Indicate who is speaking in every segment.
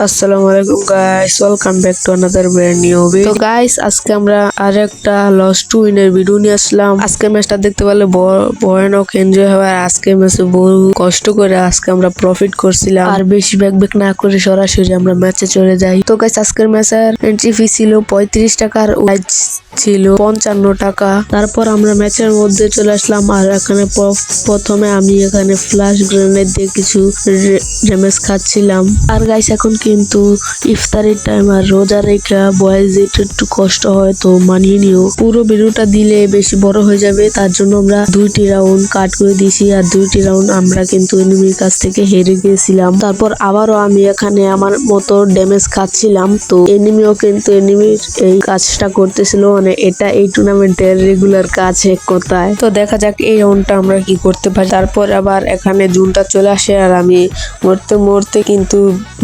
Speaker 1: আসসালামু আলাইকুম guys, welcome back to another brand new video. তো গাইস, আজকে আমরা আরেকটা লস টু উইনের ভিডিও নিয়ে আসলাম। আজকে ম্যাচটা দেখতে পারলে ভয়ানক এনজয় হবে। আর আজকে ম্যাচে বহু কষ্ট করে আজকে আমরা প্রফিট করছিলাম, আর বেশি ব্যাক না করে সরাসরি আমরা ম্যাচে চলে যাই। তো গাইস, আজকের ম্যাচের এন্ট্রি ফি ছিল 35 টাকার, লাইভ ছিল 55 টাকা। তারপর আমরা ম্যাচের মধ্যে চলে আসলাম, আর এখানে প্রথমে আমি এখানে ফ্ল্যাশ গ্রেনেড দিয়ে কিছু ড্যামেজ খাচ্ছিলাম। আর গাইস, এখন কিন্তু ইফতারের টাইম, আর রোজা রেখা বয়েজ একটু কষ্ট হয়, তো মানিয়ে নিও। পুরো ভিডিওটা দিলে বেশি বড় হয়ে যাবে, তার জন্য আমরা 2টি রাউন্ড কাট করে দিয়েছি। আর 2টি রাউন্ড আমরা কিন্তু এনিমির কাছ থেকে হেরে গিয়েছিলাম। তারপর আবারও আমি এখানে আমার মতো ড্যামেজ খাচ্ছিলাম, তো এনিমিও কিন্তু এনিমির এই কাজটা করতেছিল, মানে এটা এই টুর্নামেন্টের রেগুলার কাজ এক কথায়। তো দেখা যাক এই রাউন্ডটা আমরা কি করতে পারি। তারপর আবার এখানে জুনটা চলে আসে, আর আমি মরতে মরতে কিন্তু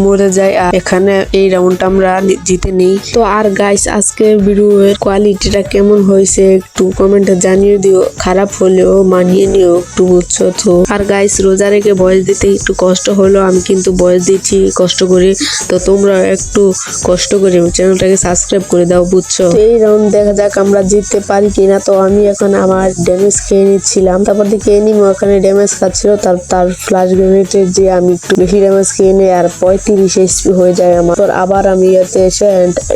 Speaker 1: মরে যাই, আর এখানে এই রাউন্ডটা আমরা জিতে নিই। তো আর গাইস, আজকে ভিডিওর কোয়ালিটিটা কেমন হয়েছে একটু কমেন্টে জানিয়ে দিও। খারাপ হলেও মানিয়ে নিও একটু, বুঝছো তো। আর গাইস, রোজা রেখে ভয়েস দিতে একটু কষ্ট হলো, আমি কিন্তু ভয়েস দিচ্ছি কষ্ট করে, তো তোমরা একটু কষ্ট করে চ্যানেলটাকে সাবস্ক্রাইব করে দাও, বুঝছো। এই রাউন্ড দেখা যাক আমরা জিততে পারি কিনা। তো আমি এখন আমার ড্যামেজ খেয়ে নিচ্ছিলাম, তারপর দেখি এনিমি ওখানে ড্যামেজ খাচ্ছিল, তার ফ্ল্যাশ গ্রেনেডের যে আমি একটু বেশি ড্যামেজ খেয়ে নিই, আর 35 HP হয়ে যায় আমার। আবার আমি এতে এসে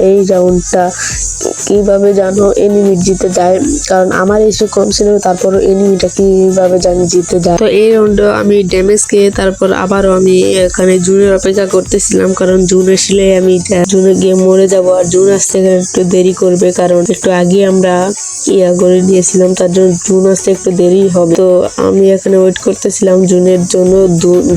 Speaker 1: এই রাউন্ডটা কিভাবে জানো এনিমি জিতে যায়, কারণ আমার এসে কম ছিল, তারপর এনিমিটা কিভাবে জানি জিতে যায়। তো এই রাউন্ডে আমি ড্যামেজ খেয়ে তারপর আবারও আমি এখানে জুনের অপেক্ষা করতেছিলাম, কারণ জুন আসলে আমি জুনে গিয়ে মরে যাব, আর জুন আসতে একটু দেরি করবে, কারণ একটু আগে আমরা করে দিয়েছিলাম, তার জন্য জুন আসতে একটু দেরি হবে। তো আমি এখানে ওয়েট করতেছিলাম জুনের জন্য,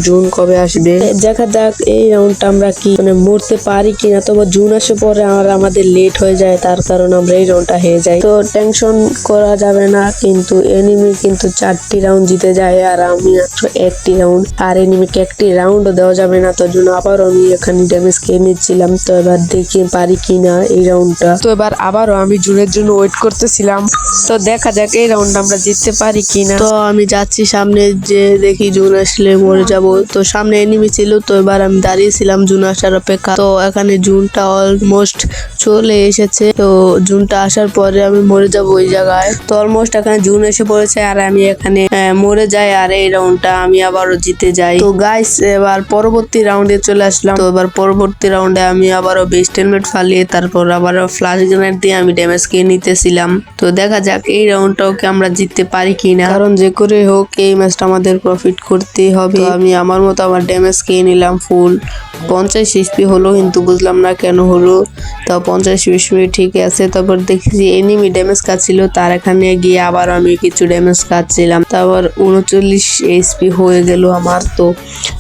Speaker 1: জুন কবে আসবে। দেখা যাক এই রাউন্ডটা আমরা কি মানে মরতে পারি কিনা। তবে জুন আসে পরে আর আমাদের লেট হয়ে যায়, তার কারণ আমরা এই রাউন্ডটা হেরে যাই। তো টেনশন করা যাবে না, কিন্তু এনিমি কিন্তু 4টি রাউন্ড জিতে যায়, আর আমি মাত্র 1টি রাউন্ড, আর এনিমিকে 1টি রাউন্ডও দেওয়া যাবে না, তার জন্য আবার আমি এখানে ড্যামেজ খেয়ে নিচ্ছিলাম। তো এবার দেখি পারি কিনা এই রাউন্ডটা। তো এবার আবারও আমি জুনের জন্য ওয়েট করতেছিলাম, তো দেখা যাক এই রাউন্ড আমরা জিততে পারি কিনা। তো আমি যাচ্ছি সামনে, যে দেখি জুন আসলে মরে যাব। তো সামনে এনিমি ছিল, তো এবার আমি দাঁড়িয়েছিলাম জুন আসার অপেক্ষা। তো এখানে জুনটা অলমোস্ট চলে এসেছে, তো জুনটা আসার পরে আমি মরে যাব ওই জায়গায়। তো অলমোস্ট এখানে জুন এসে পড়েছে, আর আমি এখানে মরে যাই, আর এই রাউন্ডটা আমি আবারও জিতে যাই। তো গাইস, এবার পরবর্তী রাউন্ডে চলে আসলাম। তো এবার পরবর্তী রাউন্ডে আমি আবারও বেস্ট হেলমেট ফালিয়ে তারপর আবারও ফ্ল্যাশ গ্রেনেড দিয়ে আমি ড্যামেজ খেয়ে নিতেছিলাম। তো দেখা যাক এই রাউন্ডটাও কি আমরা জিততে পারি কিনা, কারণ যে করে হোক এই ম্যাচটা আমাদের প্রফিট করতে হবে। তো আমি আমার মতো আমার ড্যামেজ খেয়ে নিলাম ফুল। 50 HP হলো, কিন্তু বুঝলাম না কেন হলো। তো 50 HP ঠিক আছে। তারপর দেখছি এনিমি ড্যামেজ খাচ্ছিল, তার এখানে গিয়ে আবার আমি কিছু ড্যামেজ খাচ্ছিলাম, তারপর 39 HP হয়ে গেল আমার। তো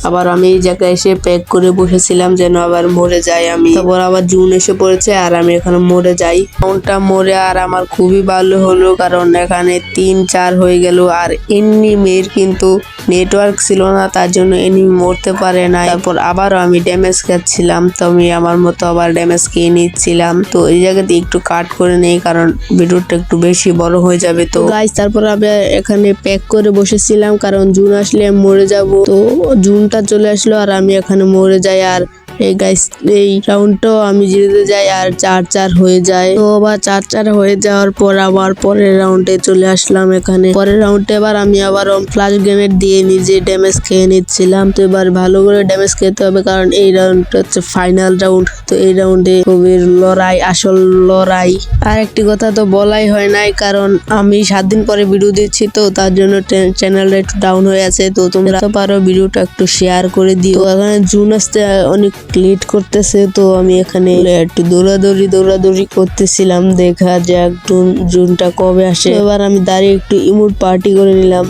Speaker 1: আবার আমি এই জায়গায় এসে প্যাক করে বসেছিলাম যেন আবার মরে যাই আমি। তারপর আবার জুন এসে পড়েছে, আর আমি এখানে মরে যাই। রাউন্ডটা মরে আর আমার খুবই ভালো হলো, কারণ এখানে 3-4 হয়ে গেল, আর এনিমির কিন্তু নেটওয়ার্ক ছিল না, তার জন্য এনিমি মরতে পারে না। তারপর আবারও আমি ড্যামেজ খাচ্ছিলাম, তো আমি আমার মতো আবার ড্যামেজ খেয়ে নিচ্ছিলাম। তো এই জায়গাতে একটু কাট করে নেই, কারণ ভিডিওটা একটু বেশি বড় হয়ে যাবে। তো গাইস, তারপর আমি এখানে প্যাক করে বসেছিলাম, কারণ জুন আসলে আমি মরে যাব। তো জুনটা চলে আসলো, আর আমি এখানে মরে যাই। আর এই গাইস, এই রাউন্ডটাও আমি জিতে যাই, আর 4-4 হয়ে যায়। তো আবার 4-4 হয়ে যাওয়ার পর আবার পরের রাউন্ডে চলে আসলাম। এখানে পরের রাউন্ডে এবার আমি আবার ফ্ল্যাশ গ্রেনেড দিয়ে নিজে ড্যামেজ খেয়ে নিচ্ছিলাম। তো এবার ভালো করে ড্যামেজ খেতে হবে, কারণ এই রাউন্ডটা হচ্ছে ফাইনাল রাউন্ড। তো এই রাউন্ডে খুবই লড়াই, আসল লড়াই। আর একটি কথা তো বলাই হয় নাই, কারণ আমি 7 দিন পরে ভিডিও দিচ্ছি, তো তার জন্য চ্যানেলটা একটু ডাউন হয়ে আছে। তো তোমরা তো পারো ভিডিওটা একটু শেয়ার করে দিও। এখানে জুন আসতে অনেক লেট করতেছে, তো আমি এখানে একটু দৌড়াদৌড়ি করতেছিলাম, দেখা যাক জুনটা কবে আসে। এবার আমি দাঁড়িয়ে একটু ইমোট পার্টি করে নিলাম,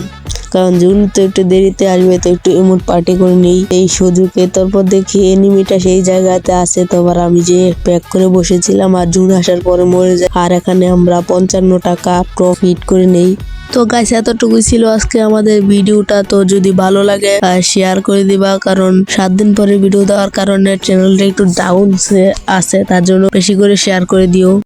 Speaker 1: কারণ জুন তো একটু দেরিতে আসবে, তো একটু ইমোট পার্টি করে নিই এই সুযোগে। তারপর দেখি এনিমিটা সেই জায়গাতে আছে, তো আবার আমি যে প্যাক করে বসেছিলাম, আর জুন আসার পরে মরে যায়, আর এখানে আমরা 55 টাকা প্রফিট করে নেই। তো গাইস, এতটুকুই ছিল আজকে আমাদের ভিডিওটা। তো যদি ভালো লাগে শেয়ার করে দিবা, কারণ 7 দিন পরে ভিডিও দেওয়ার কারণে চ্যানেলটা একটু ডাউন আছে, তার জন্য বেশি করে শেয়ার করে দিও।